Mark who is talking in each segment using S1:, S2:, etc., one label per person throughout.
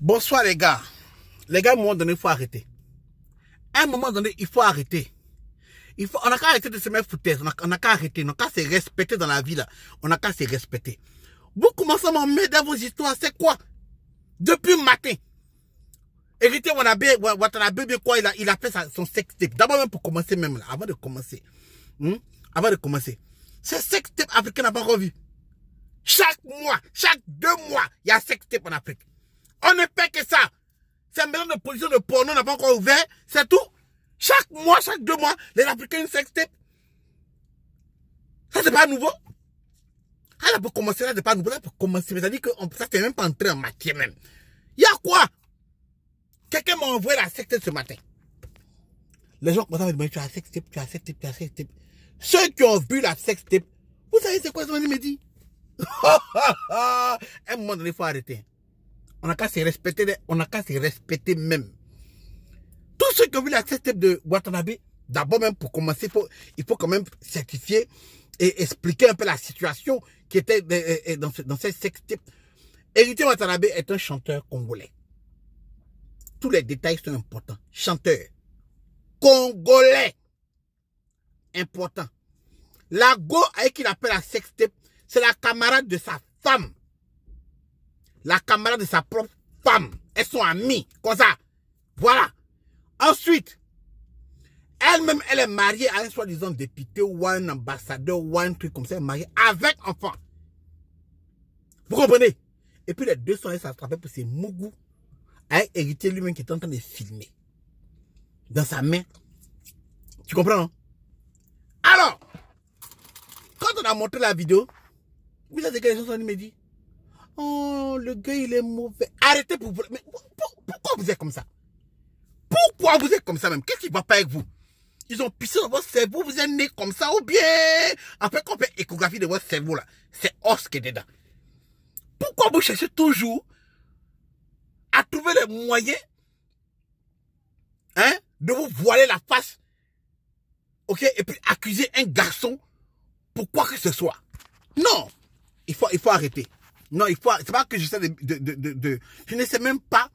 S1: Bonsoir les gars. Les gars, à un moment donné, il faut arrêter. À un moment donné, il faut arrêter. On n'a qu'à arrêter de se mettre foutaise. On n'a qu'à arrêter. On n'a qu'à se respecter dans la vie là. On n'a qu'à se respecter. Vous commencez à m'emmener dans vos histoires. C'est quoi? Depuis le matin. Héritier Watanabe, quoi, il a fait son sextape. D'abord même pour commencer même là. Avant de commencer. Avant de commencer. Ce sextape africain n'a pas encore vu. Chaque mois, chaque 2 mois, il y a un sextape en Afrique. On ne fait que ça. C'est un maison de position de porno n'a pas encore ouvert. C'est tout. Chaque mois, chaque 2 mois, les Africains sextape. Ça, c'est pas nouveau. Ah, là, pour commencer, là, c'est pas nouveau. Là, pour commencer, c'est-à-dire que ça, c'est même pas entré en matière même. Il y a quoi? Quelqu'un m'a envoyé la sextape ce matin. Les gens commencent à me dire, tu as sextape, tu as sextape, tu as sextape. Ceux qui ont vu la sextape, vous savez c'est quoi ce qu'ils me dit? À un moment donné, il faut arrêter. On n'a qu'à se respecter, on n'a qu'à se respecter même. Tous ceux qui ont vu la sextape de Watanabe, d'abord même pour commencer, il faut quand même certifier et expliquer un peu la situation qui était dans cette sextape. Héritier Watanabe est un chanteur congolais. Tous les détails sont importants. Chanteur congolais. Important. La go avec qui il appelle la sextape, c'est la camarade de sa femme. La camarade de sa propre femme. Elles sont amies. Comme ça. Voilà. Ensuite, elle-même, elle est mariée à un soi-disant député ou un ambassadeur ou un truc comme ça. Elle est mariée avec enfant. Vous comprenez? Et puis les deux sont allés s'attraper pour ces mougous. Avec héritier lui-même qui est en train de filmer. Dans sa main. Tu comprends, non? Alors, quand on a montré la vidéo, vous savez que les gens sont venus me dire, oh, le gars, il est mauvais. Arrêtez pour vous. Mais pourquoi vous êtes comme ça? Pourquoi vous êtes comme ça même? Qu'est-ce qui ne va pas avec vous? Ils ont pissé dans votre cerveau, vous êtes né comme ça ou bien... Après qu'on fait échographie de votre cerveau là, c'est os qui est dedans. Pourquoi vous cherchez toujours à trouver les moyens de vous voiler la face, ok, et puis accuser un garçon pour quoi que ce soit? Non, il faut arrêter. Non, c'est pas que j'essaie je ne sais même pas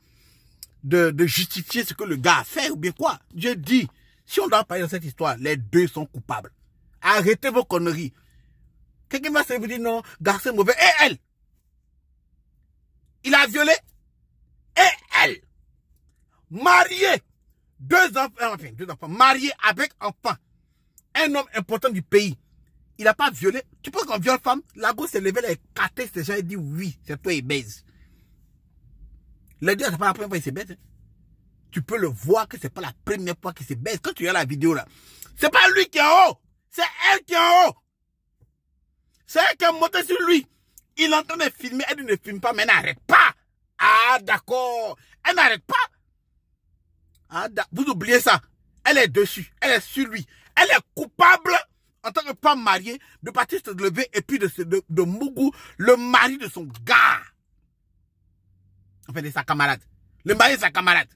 S1: de justifier ce que le gars a fait ou bien quoi. Je dis, si on doit parler dans cette histoire, les deux sont coupables. Arrêtez vos conneries. Quelqu'un va se vous dire non, garçon mauvais. Et elle? Il a violé? Et elle? Marié, 2 enfants, marié avec enfant, un homme important du pays. Il n'a pas violé. Tu penses qu'on viole femme? La go s'est levée, elle a écarté ces gens et dit oui, c'est toi, il baise. Les deux, c'est pas la première fois qu'il se baise. Tu peux le voir que c'est pas la première fois qu'il se baise. Quand tu regardes la vidéo là, c'est pas lui qui est en haut, c'est elle qui est en haut. C'est elle qui est montée sur lui. Il est en train de filmer, elle ne filme pas, mais elle n'arrête pas. Ah, d'accord. Elle n'arrête pas. Ah, vous oubliez ça. Elle est dessus, elle est sur lui. Elle est coupable, en tant que femme mariée, de partir se lever et puis de Mougou, le mari de son gars. Enfin, de sa camarade. Le mari de sa camarade.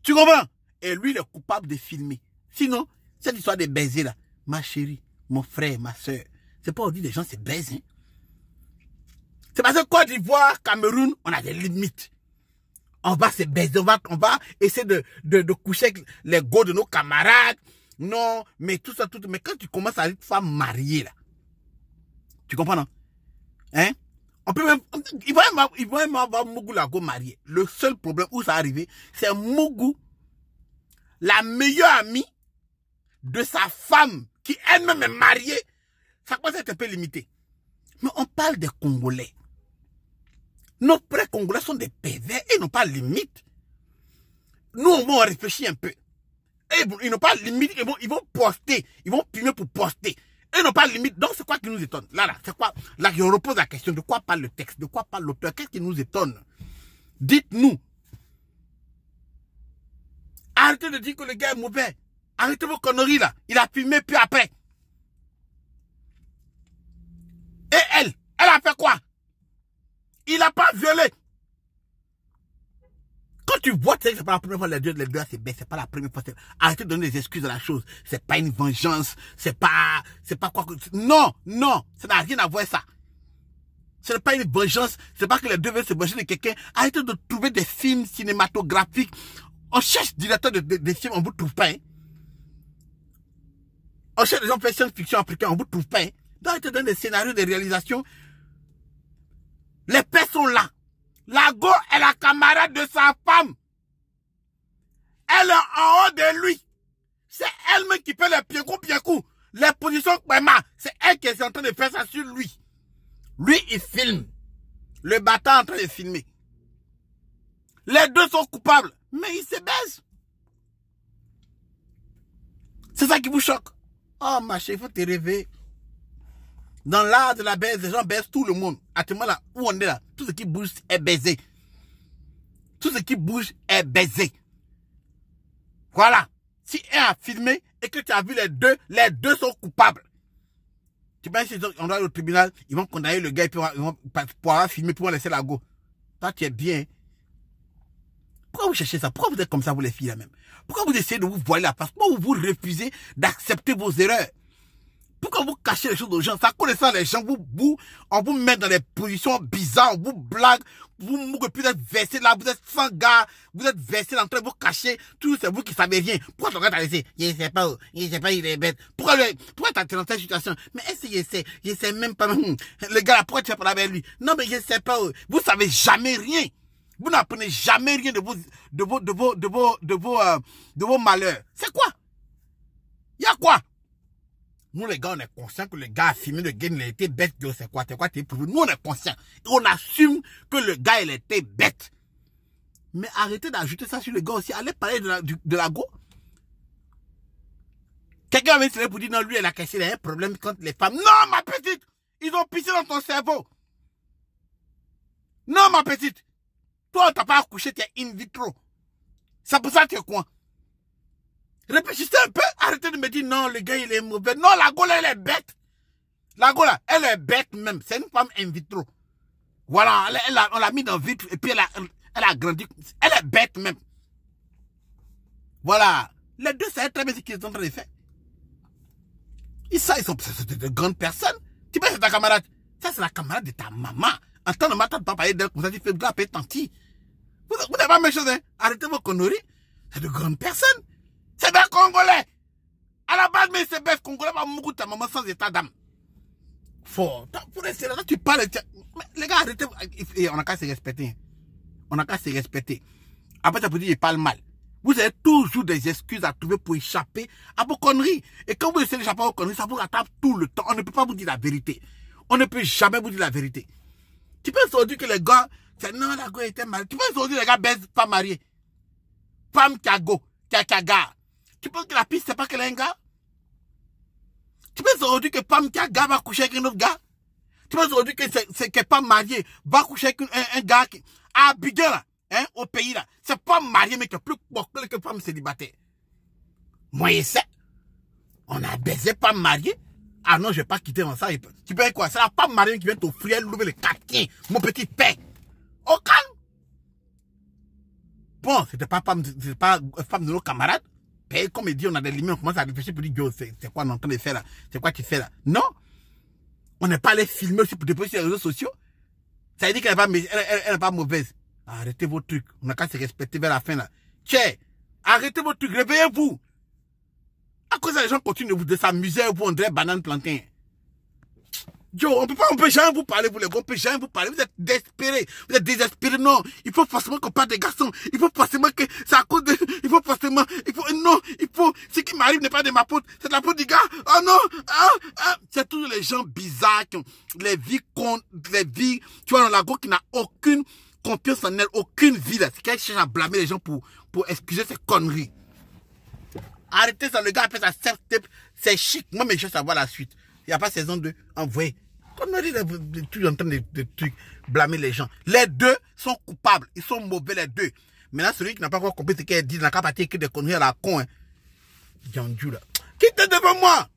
S1: Tu comprends? Et lui, il est coupable de filmer. Sinon, cette histoire de baiser là, ma chérie, mon frère, ma soeur, c'est pas on dit les gens se baisent. Hein? C'est parce que Côte d'Ivoire, Cameroun, on a des limites. On va se baiser, on va essayer de coucher avec les go de nos camarades. Non, mais tout ça, tout. Mais quand tu commences à être femme mariée là, tu comprends, non? Hein? On peut même, il va même avoir Mougou la go mariée. Le seul problème où ça arrive, c'est Mougou, la meilleure amie de sa femme, qui elle-même est mariée. Ça commence à être un peu limité. Mais on parle des Congolais. Nos frères Congolais sont des pervers et n'ont pas de limite. Nous, on réfléchit un peu. Et ils n'ont pas de limite, ils vont poster, ils vont filmer pour poster. Ils n'ont pas de limite. Donc, c'est quoi qui nous étonne? Là, c'est quoi? Là, je repose la question. De quoi parle le texte? De quoi parle l'auteur? Qu'est-ce qui nous étonne? Dites-nous. Arrêtez de dire que le gars est mauvais. Arrêtez vos conneries, là. Il a filmé, puis après. Et elle a fait quoi? Il n'a pas violé. Quand tu vois, tu sais que c'est pas la première fois les deux se baissent, c'est pas la première fois. Arrêtez de donner des excuses à la chose. C'est pas une vengeance, c'est pas quoi que... Non, ça n'a rien à voir avec ça. Ce n'est pas une vengeance. Ce n'est pas que les deux veulent se venger de quelqu'un. Arrêtez de trouver des films cinématographiques. On cherche directeur de films, on ne vous trouve pas. Hein. On cherche des gens qui font science-fiction africaine, on ne vous trouve pas. Hein. Donc, arrêtez de donner des scénarios, des réalisations. Les pères sont là. Lago est la camarade de sa femme. Elle est en haut de lui. C'est elle-même qui fait les pieds-coups. Les positions c'est elle qui est en train de faire ça sur lui. Lui, il filme. Le bâtard est en train de filmer. Les deux sont coupables. Mais ils se baisent. C'est ça qui vous choque. Oh, ma chérie, il faut te rêver. Dans l'art de la baise, les gens baisent tout le monde. Actuellement, là où on est là, tout ce qui bouge est baisé. Tout ce qui bouge est baisé. Voilà. Si elle a filmé et que tu as vu les deux sont coupables. Tu penses qu'on doit aller au tribunal, ils vont condamner le gars et puis ils vont pour avoir filmé, pour laisser la go. Toi, tu es bien. Pourquoi vous cherchez ça? Pourquoi vous êtes comme ça, vous les filles là même? Pourquoi vous essayez de vous voiler la face? Pourquoi vous refusez d'accepter vos erreurs? Pourquoi vous cachez les choses aux gens? Ça connaissant les gens, on vous met dans des positions bizarres, on vous blague, vous êtes versé là, vous êtes sans gars, vous êtes versé dans le train, vous cachez, tout c'est vous qui savez rien. Pourquoi ton gars t'a laissé? Il sait pas, il est bête. Pourquoi t'as été dans cette situation? Mais est-ce qu'il il sait même pas, le gars là, pourquoi tu fais parler avec lui? Non mais il sait pas, vous savez jamais rien. Vous n'apprenez jamais rien de vos malheurs. C'est quoi? Il y a quoi? Nous, les gars, on est conscients que le gars a filmé, le gars, il a été bête. C'est quoi, t'es prouvé. Nous, on est conscients. Et on assume que le gars, il était bête. Mais arrêtez d'ajouter ça sur le gars aussi. Allez parler de la go. Quelqu'un avait essayé pour dire, non, lui, il a caché, il a un problème contre les femmes. Non, ma petite! Ils ont pissé dans ton cerveau. Non, ma petite! Toi, on t'a pas accouché, tu es in vitro. C'est pour ça que tu es quoi? Réfléchissez un peu, arrêtez de me dire non, le gars il est mauvais. Non, la go là, elle est bête. La go là, elle est bête même. C'est une femme in vitro. Voilà, on l'a mis dans vitro et puis elle a grandi. Elle est bête même. Voilà. Les deux savent très bien ce qu'ils sont en train de faire. Ils sont de grandes personnes. Tu penses que c'est ta camarade? Ça, c'est la camarade de ta maman. En temps de matin, tu parler d'elle comme ça, tu fais de la paix tanti. Vous n'avez pas mes choses, hein? Arrêtez vos conneries. C'est de grandes personnes. C'est des Congolais. À la base, mais c'est bête. Congolais va mourir ta maman sans état d'âme. Fort. Pour rester là, tu parles. Les gars, arrêtez. On n'a qu'à se respecter. On n'a qu'à se respecter. Après, ça peut dire qu'il parle mal. Vous avez toujours des excuses à trouver pour échapper à vos conneries. Et quand vous essayez d'échapper à vos conneries, ça vous rattrape tout le temps. On ne peut pas vous dire la vérité. On ne peut jamais vous dire la vérité. Tu penses aujourd'hui que les gars, non, la go était mariée. Tu penses aujourd'hui que les gars baissent pas mariés. Femme qui a go, qui a gars. Tu penses que la piste, c'est pas qu'elle est un gars? Tu penses aujourd'hui que femme qui a gars va coucher avec un autre gars? Tu penses aujourd'hui que c'est pas marié va coucher avec un gars qui à Abidjan là, hein, au pays là. C'est pas marié mais qui est plus bordel que femme célibataire. Moi, je sais. On a baisé pas marié. Ah non, je vais pas quitter dans ça. Tu peux quoi? C'est la femme mariée qui vient t'offrir l'ouvrir le quartier. Mon petit père. Au calme. Bon, c'était pas femme de nos camarades. Et comme il dit, on a des limites, on commence à réfléchir pour dire, c'est quoi on est en train de faire là? C'est quoi tu fais là? Non. On n'est pas allé filmer aussi pour déposer sur les réseaux sociaux. Ça veut dire qu'elle n'est pas mauvaise. Arrêtez vos trucs. On n'a qu'à se respecter vers la fin là. Tiens, arrêtez vos trucs, réveillez-vous. À cause des gens continuent de s'amuser, vous, on dirait banane plantain. Yo, on peut jamais vous parler, vous les gars, on peut jamais vous parler. Vous êtes désespérés. Vous êtes désespérés, non. Il faut forcément qu'on parle des garçons. Il faut forcément que c'est à cause de, ce qui m'arrive n'est pas de ma faute. C'est de la faute du gars. Oh non, c'est tous les gens bizarres qui ont les vies, tu vois, dans la go qui n'a aucune confiance en elle, aucune vie, là. C'est qu'elle cherche à blâmer les gens pour excuser ses conneries. Arrêtez ça, le gars après ça, c'est chic. Moi, mais je veux savoir la suite. Il n'y a pas saison 2. Envoyez. Comme on dit, tu es en train de blâmer les gens. Les deux sont coupables. Ils sont mauvais, les deux. Maintenant, celui qui n'a pas encore compris ce qu'elle dit, n'a qu'à partir que des conneries à la con. Hein. Qui était devant moi?